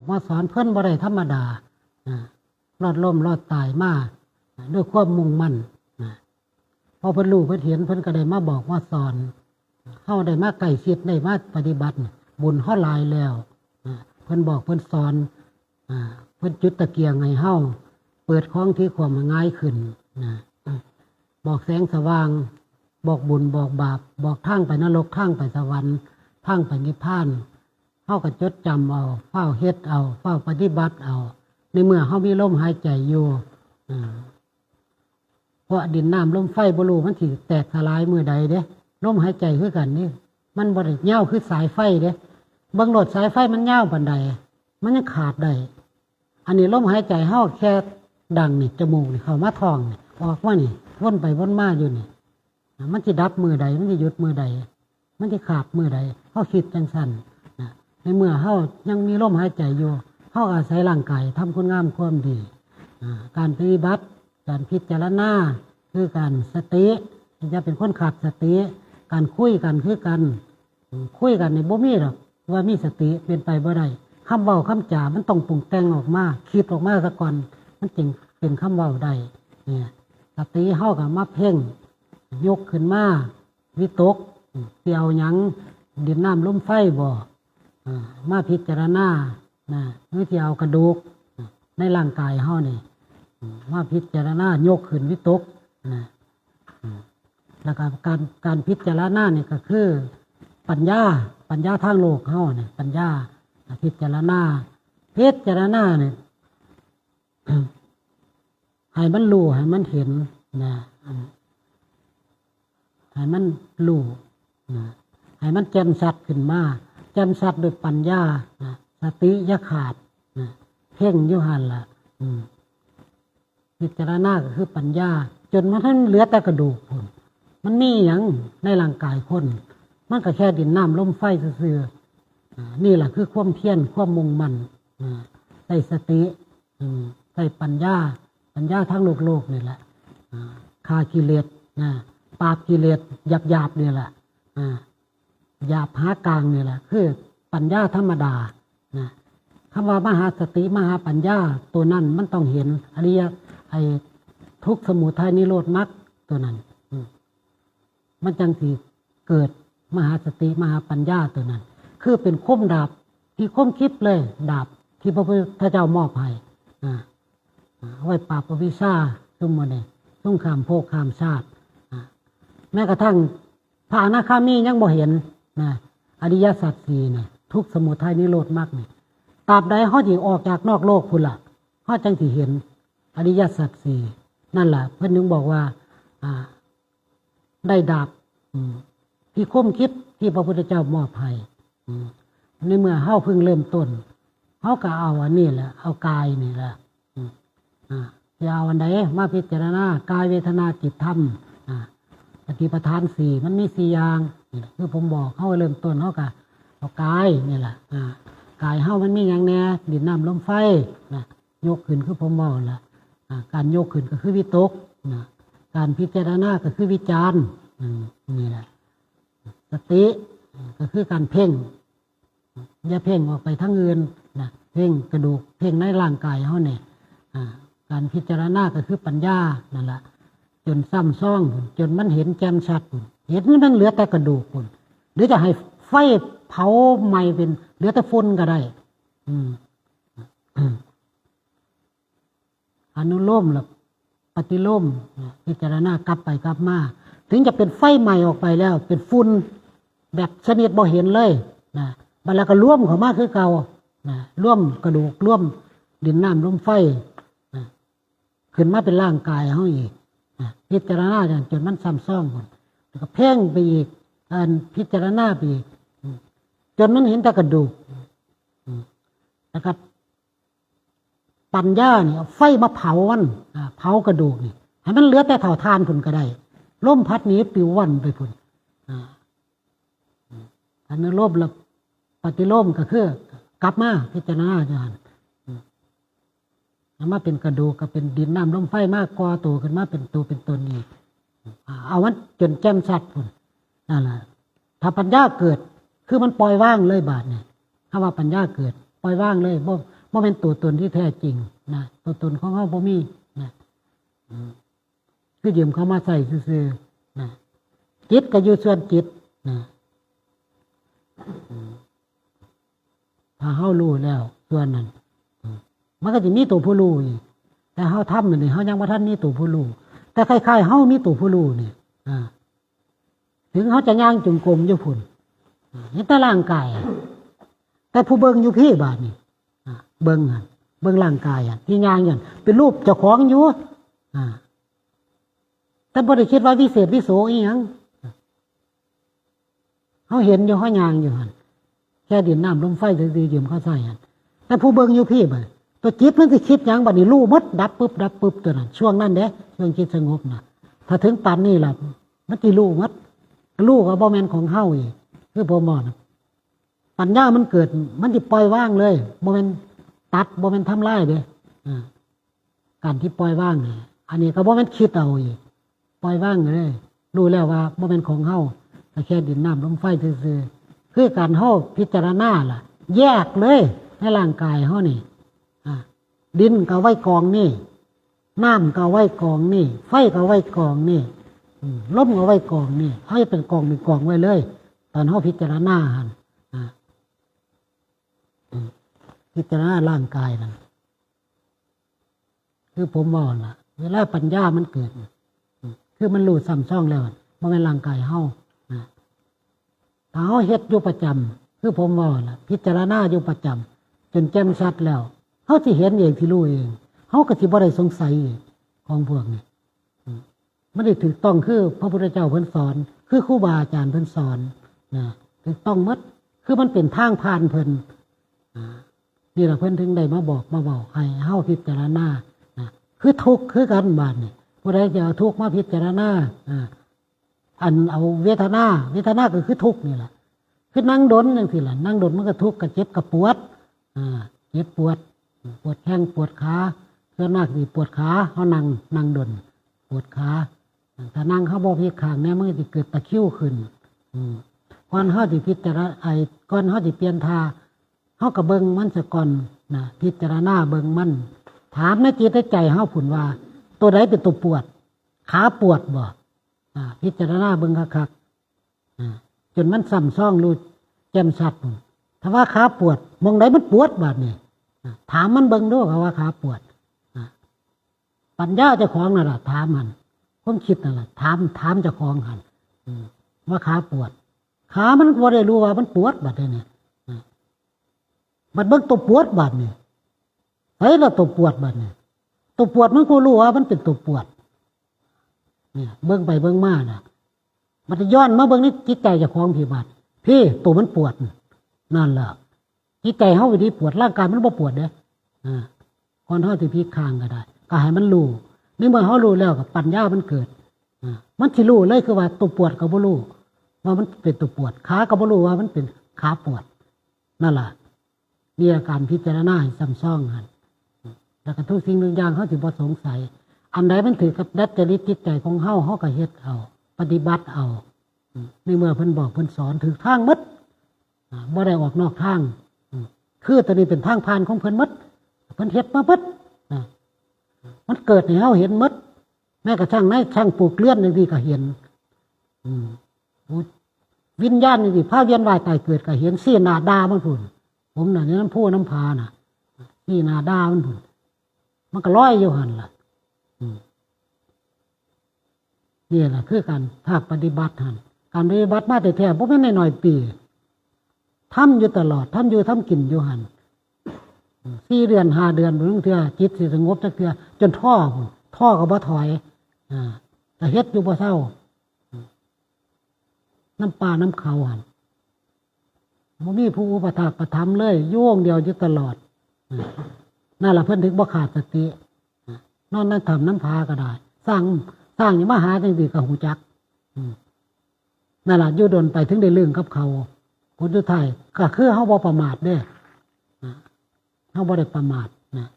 มาสอนเพิ่นบ่ได้ธรรมดารอดล่มรอดตายมาด้วยความมุ่งมั่นพอเพิ่นรู้เพิ่นเห็นเพิ่นก็ได้มาบอกมาสอนเฮาได้มาใกล้ชิดได้มาปฏิบัติบุญเฮาหลายแล้วเพิ่นบอกเพิ่นสอนเพิ่นจุดตะเกียงให้เฮาเปิดของที่ความง่ายขึ้นบอกแสงสว่างบอกบุญบอกบาปบอกทางไปนรกทางไปสวรรค์ทางไปนิพพานเฮาก็จดจำเอาเฝ้าเฮ็ดเอาเฝ้าปฏิบัติเอาในเมื่อเฮามีลมหายใจอยู่เพราะดินน้ำลมไฟบ่รู้มันสิแตกสลายมื้อใดเด้ลมหายใจคือกันนี่มันบ่ได้ยาวคือสายไฟเด้บางโลดสายไฟมันยาวปานใดมันยังขาดได้อันนี้ลมหายใจเฮาแค่ดังนี่จมูกนี่เข้ามาท้องนี่ออกมานี่วนไปวนมาอยู่นี่มันสิดับมื้อใดมันสิหยุดมื้อใดมันสิขาดมื้อใดเฮาคิดจังซั่นในเมื่อเฮายังมีลมหายใจอยู่เฮาอาศัยร่างกายทำคุณงามความดีการปฏิบัติการพิจารณาคือการสติจะเป็นคนขาดสติการคุยกันคือกันคุยกันในบ่มีหรอกว่ามีสติเป็นไปบ่ได้คำเว้าคำจามันต้องปรุงแต่งออกมาคิดออกมาซะก่อนมันจึงเป็นคำเว้าได้เนี่ยสติเฮาก็มาเพ่งยกขึ้นมาวิตกเปียวหยังดินน้ำลมไฟบ่มาพิจารณาหรือที่เอากระดูกในร่างกายเฮานี่มาพิจารณายกขึ้นวิตกแล้วก็การพิจารณาเนี่ยก็คือปัญญาทางโลกเฮาเนี่ยปัญญาพิจารณาเนี่ยให้มันรู้ให้มันเห็นให้มันรู้ให้มันแจ่มชัดขึ้นมาแจ่มชัดด้วยปัญญาสติอย่าขาดเพ่งอยู่หั่นล่ะพิจารณาก็คือปัญญาจนมันทั้งเหลือแต่กระดูกพุ่นมันมีหยังในร่างกายคนมันก็แค่ดินน้ำลมไฟซื่อๆนี่แหละคือความเพียรความมุ่งมั่นใส่สติใส่ปัญญาทั้งโลกนี่แหละฆ่ากิเลสปราบกิเลสหยาบนี่แหละหยาบหากลางนี่แหละคือปัญญาธรรมดาคำว่ามหาสติมหาปัญญาตัวนั้นมันต้องเห็นอริยทุกข์สมุทัยนิโรธมรรคตัวนั้นมันจังสิเกิดมหาสติมหาปัญญาตัวนั้นคือเป็นคมดาบที่คมคิดเลยดาบที่พระพุทธเจ้ามอบให้ไว้ปราบอวิชชาซุ่มนี่ซุ่มข้ามภพข้ามชาติแม้กระทั่งพระอนาคามียังบ่เห็นอริยสัจสี่นี่ทุกข์สมุทัยนิโรธมรรคนี่ตราบใดเฮาสิออกจากนอกโลกพุ่นล่ะเฮาจังสิเห็นอริยสัจสี่นั่นล่ะเพิ่นถึงบอกว่าได้ดาบที่คมคิดที่พระพุทธเจ้ามอบให้ในเมื่อเฮาเพิ่งเริ่มต้นเฮาก็เอาอันนี้แหละเอากายนี่แหละจะเอาอันใดมาพิจารณากายเวทนาจิตธรรมปฏิปทานสี่มันมีสี่อย่างนี่คือผมบอกเฮาเริ่มต้นเฮาก็เอากายนี่แหละกายเฮามันมีอย่างแน่ดินน้ำลมไฟยกขึ้นคือผมบอกล่ะการยกขึ้นก็คือวิตกการพิจารณาก็คือวิจารณ์นี่แหละสติก็คือการเพ่งอย่าเพ่งออกไปทั้งอื่นเพ่งกระดูกเพ่งในร่างกายเฮาเนี่ยการพิจารณาก็คือปัญญานั่นแหละจนซ้ำซ่องจนมันเห็นแจ่มชัดเห็นนั่นเหลือแต่กระดูกหรือจะให้ไฟเผาไหม้เป็นเหลือแต่ฝุ่นก็ได้อนุโลมหรือปฏิโลมพิจารณากลับไปกลับมาถึงจะเป็นไฟใหม่ออกไปแล้วเป็นฝุ่นแบบชนิดบ่เห็นเลยบัดแล้วก็ร่วมเข้ามาคือเก่าร่วมกระดูกร่วมดินน้ำลมไฟขึ้นมาเป็นร่างกายเฮาอีกพิจารณาจนมันซ้ำซ้องหมดแล้วก็เพ่งไปอีกพิจารณาไปอีกจนมันเห็นแต่กระดูกแล้วก็ปัญญาเนี่ยไฟมาเผามันเผากระดูกนี่ให้มันเหลือแต่เท่าทานพุ่นก็ได้ลมพัดหนีปลิวว่อนไปพุ่นอันนั้นลบแล้วปฏิโลมก็คือกลับมาพิจารณาจารย์มาเป็นกระดูกก็เป็นดินน้ำลมไฟมากกว่าตัวขึ้นมาเป็นตัวเป็นตนอีกเอามันจนแจ่มชัดพุ่นนั่นแหละถ้าปัญญาเกิดคือมันปล่อยว่างเลยบาดเนี่ยถ้าว่าปัญญาเกิดปล่อยว่างเลย บ่เป็นตัวตนที่แท้จริงนะตัวตนของเขาบ่มีนะคือยืมเขามาใส่ซื่อๆนะจิตก็อยู่ส่วนจิตนะถ้าเฮารู้แล้วส่วนนั้นมันก็จะมีตัวผู้รู้อีกแต่เฮาทำนี่เฮายังบ่ทันมีตัวผู้รู้แต่คล้ายๆเฮามีตัวผู้รู้นี่ถึงเฮาจะย่างจงกรมอยู่พุ่นนี่แต่ร่างกายแต่ผู้เบิ่งอยู่พี่บาดนี่เบิ่งหั่นเบิ่งร่างกายที่ย่างอย่างเป็นรูปเจ้าของอยู่แต่บ่ได้คิดว่าวิเศษวิโสอีหยังเฮาเห็นอยู่เฮาย่างอยู่หั่นแค่ดินน้ำลมไฟซื่อๆยืมเขาใส่หั่นแต่ผู้เบิ่งอยู่พี่บ่ตัวจิตมันสิคิดหยังบัดนี้รู้หมดดับปึ๊บตัวนั้นช่วงนั้นเด้ช่วงจิตสงบน่ะถ้าถึงปานนี้ล่ะมันสิรู้หมดรู้ก็บ่แม่นของเฮาอีกคือผมบอกนะปัญญามันเกิดมันสิปล่อยว่างเลยบ่แม่นตัดบ่แม่นทำลายเด้การที่ปล่อยว่างนี่อันนี้ก็บ่แม่นคิดเอาอีกปล่อยว่างเลยรู้แล้วว่าบ่แม่นของเฮาแต่แค่ดินน้ำลมไฟซื่อๆคือการเฮาพิจารณาล่ะแยกเลยในร่างกายเฮานี่ดินก็ไว้กองนี่น้ำก็ไว้กองนี่ไฟก็ไว้กองนี่ลมก็ไว้กองนี่ให้เป็นกองไว้เลยตอนเฮาพิจารณาหั่นพิจารณาร่างกายนั่นคือผมว่าล่ะเวลาปัญญามันเกิดคือมันรู้ซ้ำซ่องแล้วบ่แม่นร่างกายเฮาถ้าเฮาเฮ็ดอยู่ประจำคือผมว่าล่ะพิจารณาอยู่ประจำจนแจ่มชัดแล้วเฮาสิเห็นเองที่รู้เองเฮาก็สิบ่ได้สงสัยของพวกนี้ไม่ได้ถูกต้องคือพระพุทธเจ้าเพิ่นสอนคือครูบาอาจารย์เพิ่นสอนนะถูกต้องหมดคือมันเป็นทางผ่านเพิ่นนี่ล่ะเพิ่นถึงได้มาบอกให้เฮาพิจารณาคือทุกข์คือกันบาดนี่ผู้ใดจะเอาทุกข์มาพิจารณาอันเอาเวทนาก็คือทุกข์นี่แหละคือนั่งดนจังซี่ล่ะนั่งดนมันก็ทุกข์ก็เจ็บก็ปวดเจ็บปวดแข้งปวดขาส่วนมากสิปวดขาเฮานั่งดนปวดขาถ้านั่งเฮาบ่พลิกข้างแน่มันก็สิเกิดตะคริวขึ้นก่อนเฮาสิพิจารณาก่อนเฮาสิเปลี่ยนท่าเฮาก็เบิ่งมันซะก่อนนะพิจารณาเบิ่งมันถามในจิตในใจเฮาพุ่นว่าตัวใดเป็นตัวปวดขาปวดบ่พิจารณาเบิ่งคักๆจนมันซ้ำซ่องรู้แจ่มชัดถ้าว่าขาปวดมองใดมันปวดบาดนี่ถามมันเบิ่งดูว่าขาปวดปัญญาเจ้าของนั่นล่ะถามมันความคิดนั่นล่ะถามเจ้าของหั่นว่าขาปวดขามันบ่ได้รู้ว่ามันปวดบาดนี่มันเบิ่งตัวปวดบาดนี่เฮ้ยแล้วตัวปวดบาดนี่ตัวปวดมันก็รู้ว่ามันเป็นตัวปวดเนี่ยเบิ่งไปเบิ่งมาน่ะมันจะย้อนมาเบิ่งในจิตใจเจ้าของพี่บาดพี่ตัวมันปวดนั่นล่ะจิตใจเฮาวิธีปวดร่างกายมันบ่ปวดเด้ก่อนเฮาสิพลิกข้างก็ได้ก็ให้มันรู้นี่เมื่อเฮารู้แล้วก็ปัญญามันเกิดมันสิรู้เลยคือว่าตัวปวดก็บ่รู้ว่ามันเป็นตัวปวดขาก็บ่รู้ว่ามันเป็นขาปวดนั่นล่ะนี่อาการพิจารณาให้ซ้ำซ้องหั่นแล้วก็ทุกสิ่งทุกอย่างเฮาสิบ่สงสัยอันใดมันถือกับดัดจริตจิตใจของเฮาก็เฮ็ดเอาปฏิบัติเอาในเมื่อเพิ่นบอกเพิ่นสอนถูกทางหมดบ่ได้ออกนอกทางคือตอนนี้เป็นทางผ่านของเพิ่นหมดเพิ่นเฮ็ดมาเบิดมันเกิดให้เฮาเห็นหมดแม้กระทั่งในช่างปลูกเลื่อนจังซี่ก็เห็นวิญญาณจังซี่พาเวียนว่ายตายเกิดก็เห็นซี่หน้าดามันพุ่นผมน่ะนี่น้ำพุน้ำพาน่ะซี่หน้าดามันพุ่นมันก็ลอยอยู่หั่นล่ะนี่แหละคือการภาคปฏิบัติหั่นการปฏิบัติมาแต่แท้บ่แม่นน้อยๆปีทำอยู่ตลอดทำอยู่ทำกินอยู่หั่น4 เดือน5 เดือนบางเทื่อจิตสิสงบจักเทื่อจนท้อก็บ่ถอยแต่เฮ็ดอยู่บ่เศร้าน้ำปลาน้ำเขาหั่นบ่มีผู้อุปถัมภ์ประทับเลยโยงเดียวอยู่ตลอดนั่นล่ะเพิ่นถึงบ่ขาดสตินอนนั่งทำน้ำพาก็ได้สร้างอย่างมาหาจังซี่ก็หูจักนั่นล่ะอยู่ดนไปถึงได้เรื่องกับเขาผลสุดท้ายก็คือเฮาบ่ประมาทเด้เฮาบ่ได้ประมาทนะ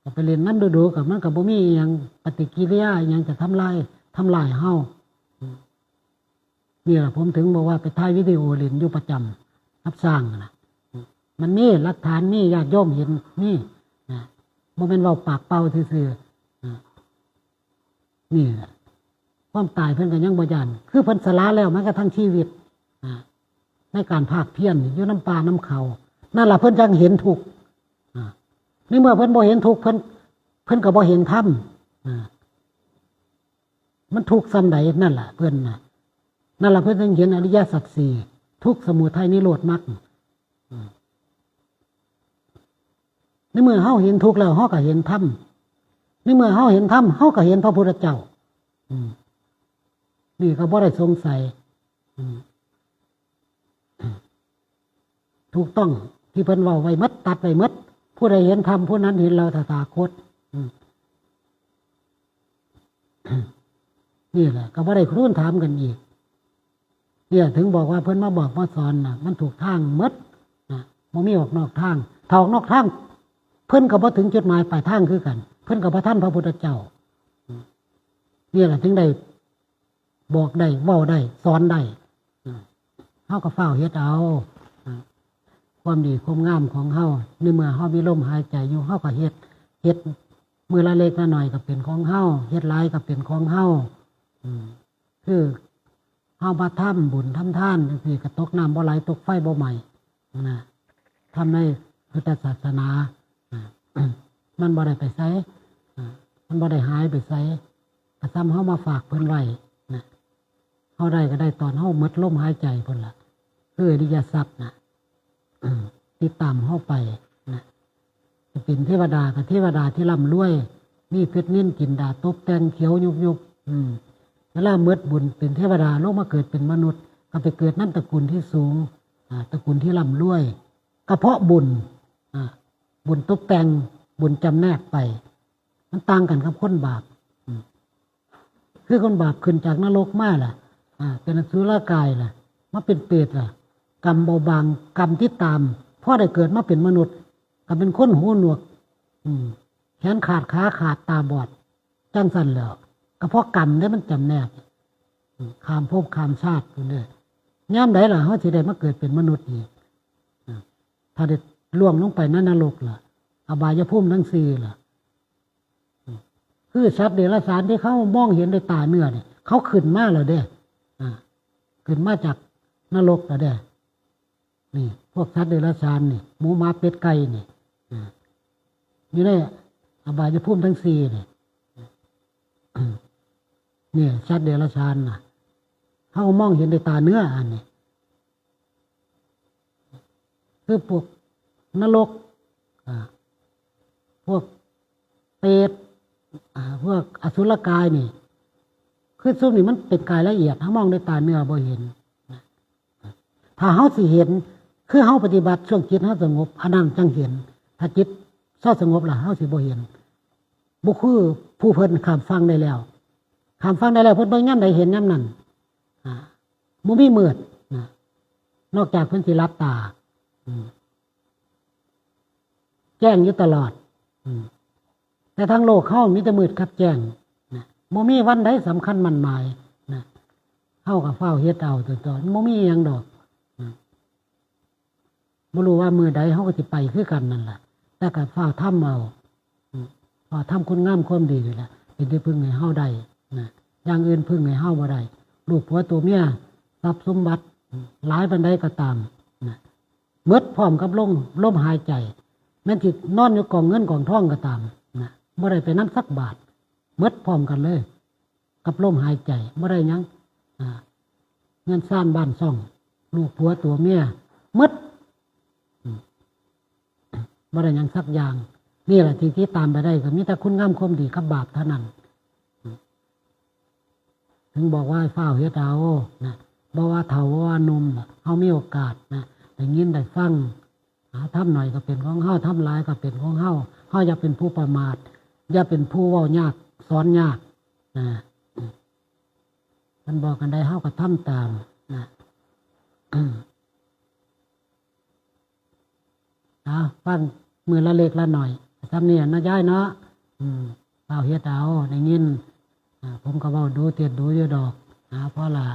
ก็ไปเล่นน้ำดูๆกับมันก็บ่มีหยังปฏิกิริยาหยังจะทำลายเฮานี่ล่ะผมถึงบอกว่าไปถ่ายวิดีโอเล่นอยู่ประจำรับสร้างนะ มันมีหลักฐานมีญาติโยมเห็นนี่นะบ่แม่นเว้าปากเปล่าซื่อๆนี่แหละความตายเพิ่นก็ยังบ่ย่านคือเพิ่นสละแล้วมันก็ทั้งชีวิตในการภาคเพียรอยู่น้ำปลาน้ำเขานั่นล่ะเพิ่นจังเห็นทุกข์นี่เมื่อเพิ่นบ่เห็นทุกข์เพิ่นก็บ่เห็นธรรมมันทุกข์ซ้ำใดนั่นล่ะเพิ่นน่ะนั่นล่ะเพิ่นจึงเห็นอริยสัจสี่ทุกข์สมุทัยนิโรธมรรคในเมื่อเฮาเห็นทุกข์แล้วเฮาก็เห็นธรรมในเมื่อเฮาเห็นธรรมเฮาก็เห็นพระพุทธเจ้านี่ก็บ่ได้สงสัยถูกต้องที่เพิ่นเว้าไว้หมดตัดไว้หมดผู้ใดเห็นธรรมผู้นั้นเห็นเราตถาคตนี่แหละก็บ่ได้ครุ่นถามกันอีกเนี่ยถึงบอกว่าเพิ่นมาบอกมาสอนน่ะมันถูกทางหมดนะบ่มีออกนอกทางถ้าออกนอกทางเพิ่นก็บ่ถึงจุดหมายปลายทางคือกันเพิ่นก็บ่ทันพระพุทธเจ้านี่แหละถึงได้บอกได้เว้าได้สอนได้เฮาก็เฝ้าเฮ็ดเอาความดีความงามของเฮาในเมื่อเฮามีลมหายใจอยู่เฮาก็เฮ็ดมื้อละเล็กละน้อยก็เป็นของเฮาเฮ็ดหลายก็เป็นของเฮาคือเฮามาทำบุญทำทานจังซี่ก็ตกน้ำบ่ไหลตกไฟบ่ไหม้นะทำในพุทธศาสนามันบ่ได้ไปไสมันบ่ได้หายไปไสก็ซ้ำเฮามาฝากเพิ่นไว้นะเฮาได้ก็ได้ตอนเฮาหมดลมหายใจพุ่นล่ะคืออริยทรัพย์นะติดตามเฮาไปนะจะเป็นเทวดากับเทวดาที่ร่ำรวยมีเพชรนินจินดาตบแต่งเขียวยุบเวลาเมื่อบุญเป็นเทวดาลงมาเกิดเป็นมนุษย์ก็ไปเกิดนั่นตระกูลที่สูงตระกูลที่ร่ำรวยก็เพราะบุญบุญตบแต่งบุญจำแนกไปมันต่างกันกับคนบาปคือคนบาปขึ้นจากนรกมาล่ะเป็นอสุรกายล่ะมาเป็นเปรตล่ะกรรมเบาบางกรรมที่ตามพ่อได้เกิดมาเป็นมนุษย์ก็เป็นคนหูหนวกแขนขาดขาขาดตาบอดจังสันแล้วก็เพราะกรรมได้มันจำแนกข้ามภพข้ามชาติพุ่นเด้ย่ำใดล่ะเขาสิได้มาเกิดเป็นมนุษย์อีกถ้าได้ล่วงลงไปนั่นนรกล่ะอบายภูมิทั้งสี่ล่ะคือสัตว์เดรัจฉานที่เขามองเห็นด้วยตาเนื้อเนี่ยเขาขึ้นมาแล้วเด้ขึ้นมาจากนรกแล้วเด้นี่พวกสัตว์เดรัจฉานนี่หมูหมาเป็ดไก่นี่อยู่ในอบายภูมิทั้งสี่นี่เนี่ยสัตว์เดรัจฉานน่ะเขามองเห็นด้วยตาเนื้ออันนี้คือพวกนรกพวกเปรตพวกอสุรกายนี่คือซุ่มนี่มันเป็นกายละเอียดเขามองด้วยตาเนื้อบ่เห็นถ้าเขาสิเห็นคือเขาปฏิบัติช่วงจิตเขาสงบอันนั้นจังเห็นถ้าจิตเศร้าสงบล่ะเขาสิบ่เห็นบุคือผู้เพิ่นข้ามฟังได้แล้วข้ามฟังได้แล้วเพิ่นเบิ่งย่ำใดเห็นย่ำนั้นบ่มีมืดนอกจากเพิ่นสิรับตาแจ้งอยู่ตลอดแต่ทางโลกเขามีแต่มืดกับแจ้งบ่มีวันใดสำคัญมั่นหมายเข้ากับเฝ้าเฮ็ดเอาตัวบ่มีหยังดอกบ่รู้ว่ามือใดเขาก็สิไปคือกันนั่นแหละแต่ก็เฝ้าทำเอาเฝ้าทำคุณงามความดีนี่แหละเป็นที่พึ่งให้เฮาได้อย่างอื่นพึ่งให้เฮาบ่ได้ลูกผัวตัวเมียทรัพย์สมบัติหลายปานใดก็ตามหมดพร้อมกับลมหายใจแม้นสินอนอยู่กองเงินกองทองก็ตามบ่ได้ไปนำสักบาทหมดพร้อมกันเลยกับลมหายใจบ่ได้หยังเงินซ่านบ้านซ่องลูกผัวตัวเมียหมดบ่ได้หยังสักอย่างนี่แหละที่ตามไปได้ก็มีแต่คุณงามความดีกับบาปเท่านั้นถึงบอกว่าเฝ้าเฮ็ดเอาบ่ว่าเฒ่าว่าหนุ่มเฮามีโอกาสได้ยินได้ฟังทำหน่อยก็เป็นของเฮาทำหลายก็เป็นของเฮาอย่าเป็นผู้ประมาทอย่าเป็นผู้เว้ายากสอนยากมันบอกกันได้เฮาก็ทำตามฟังมือละเล็กละหน่อยทำเนี่ยนะยายเนาะเฝ้าเฮ็ดเอาได้ยินผมก็เว้าดูเตียดดูอยู่ดอกเพราะล่ะ